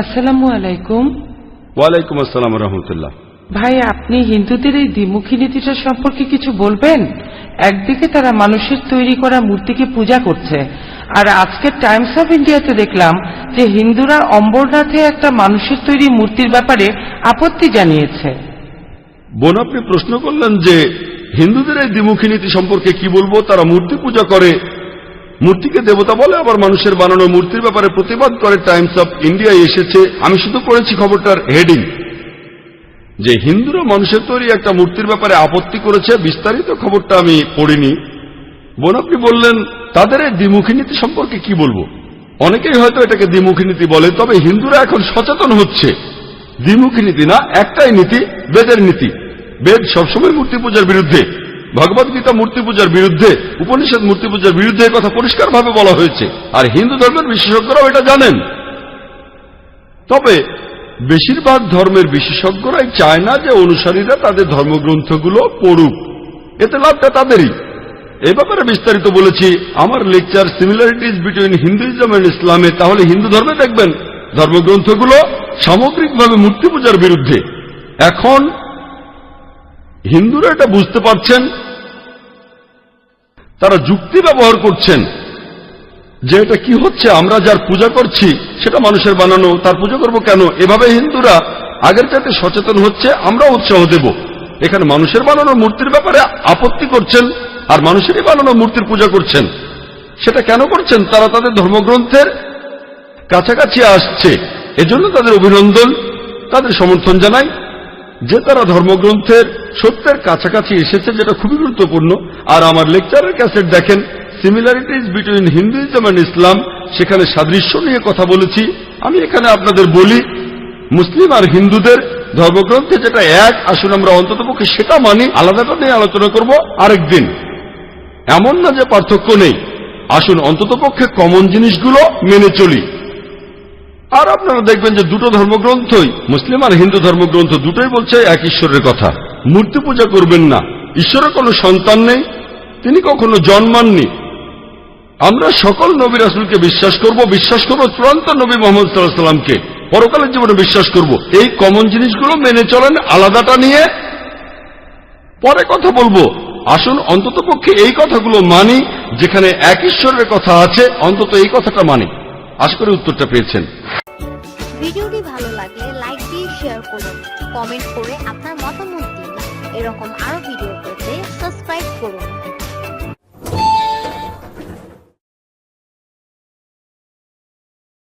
আসসালামু আলাইকুম। ওয়ালাইকুম আসসালাম রহমতুল্লাহ। ভাই, আপনি হিন্দুদের এই দ্বিমুখী নীতিটা সম্পর্কে কিছু বলবেন? একদিকে তারা মানুষের তৈরি করা মূর্তিকে পূজা করছে, আর আজকের টাইমস অফ ইন্ডিয়াতে দেখলাম যে হিন্দুরা অম্বরনাথে একটা মানুষের তৈরি মূর্তির ব্যাপারে আপত্তি জানিয়েছে। বোন, আপনি প্রশ্ন করলেন যে হিন্দুদের এই দ্বিমুখী নীতি সম্পর্কে কি বলবো। তারা মূর্তি পূজা করে, মূর্তিকে দেবতা বলে, আবার মানুষের বানানো মূর্তির ব্যাপারে প্রতিবাদ করে। টাইমস অফ ইন্ডিয়ায় এসেছে। আমি শুধু পড়েছি খবরটার হেডিং যে হিন্দুরা মানুষের তৈরি একটা মূর্তির ব্যাপারে আপত্তি করেছে। বিস্তারিত খবরটা আমি পড়িনি। বোন, আপনি বললেন তাদের এই দ্বিমুখী নীতি সম্পর্কে কি বলবো। অনেকেই হয়তো এটাকে দ্বিমুখী নীতি বলে, তবে হিন্দুরা এখন সচেতন হচ্ছে। দ্বিমুখী নীতি না, একটাই নীতি, বেদের নীতি। বেদ সবসময় মূর্তি পূজার বিরুদ্ধে, ভগবদ গীতা মূর্তি পূজার বিরুদ্ধে, উপনিষদ মূর্তি পূজার বিরুদ্ধে কথা পরিষ্কারভাবে বলা হয়েছে। আর হিন্দু ধর্মের বিশেষজ্ঞরাও এটা জানেন। তবে বেশিরভাগ ধর্মের বিশেষজ্ঞরাই চায় না যে অনুসারীরা তাদের ধর্মগ্রন্থগুলো পড়ুক, এতে লাভটা তাদেরই। এ ব্যাপারে বিস্তারিত বলেছি আমার lecture similarities between Hinduism and ইসলামে। তাহলে হিন্দু ধর্মে দেখবেন ধর্মগ্রন্থগুলো সামগ্রিকভাবে মূর্তি পূজার বিরুদ্ধে। এখন হিন্দুরা এটা বুঝতে পারছেন, তারা যুক্তি ব্যবহার করছেন যে এটা কি হচ্ছে, আমরা যার পূজা করছি সেটা মানুষের বানানো, তার পূজা করব কেন। এভাবে হিন্দুরা আগের চাইতে সচেতন হচ্ছে, আমরা উৎসাহ দেব। এখানে মানুষের বানানো মূর্তির ব্যাপারে আপত্তি করছেন, আর মানুষেরই বানানো মূর্তির পূজা করছেন। সেটা কেন করছেন? তারা তাদের ধর্মগ্রন্থের কাছাকাছি আসছে, এজন্য তাদের অভিনন্দন, তাদের সমর্থন জানাই যে তারা ধর্মগ্রন্থের সত্যের কাছাকাছি এসেছে, যেটা খুবই গুরুত্বপূর্ণ। আর আমার লেকচারের ক্যাসেট দেখেন, সিমিলারিটিজ বিটুইন হিন্দুইজম এন্ড ইসলাম, সেখানে সাদৃশ্য নিয়ে কথা বলেছি। আমি এখানে আপনাদের বলি, মুসলিম আর হিন্দুদের ধর্মগ্রন্থে যেটা এক, আসুন আমরা অন্ততপক্ষে সেটা মানি। আলাদাটা নিয়ে আলোচনা করব আরেকদিন। এমন না যে পার্থক্য নেই, আসুন অন্ততপক্ষে কমন জিনিসগুলো মেনে চলি। আর আপনারা দেখবেন যে দুটো ধর্মগ্রন্থই, মুসলিম আর হিন্দু ধর্মগ্রন্থ দুটোই বলছে এক ঈশ্বরের কথা। মূর্তি পূজা করবেন না। ঈশ্বরের কোনো সন্তান নেই, তিনি কখনো জন্মাননি। আমরা সকল নবী রাসূলকে বিশ্বাস করব চূড়ান্ত নবী মুহাম্মদ সাল্লাল্লাহু আলাইহি ওয়াসাল্লামকে পরকালের জীবনে বিশ্বাস করব। এই কমন জিনিসগুলো মেনে চলেন, আলাদাটা নিয়ে পরে কথা বলবো। আসুন অন্ততপক্ষে এই কথাগুলো মানি, যেখানে এক ঈশ্বরের কথা আছে, অন্তত এই কথাটা মানি। আশা করি উত্তরটা পেয়েছেন। ভিডিওটি ভালো লাগলে লাইক দিয়ে শেয়ার করুন, কমেন্ট করে আপনার মতামত দিন। এরকম আরো ভিডিও পেতে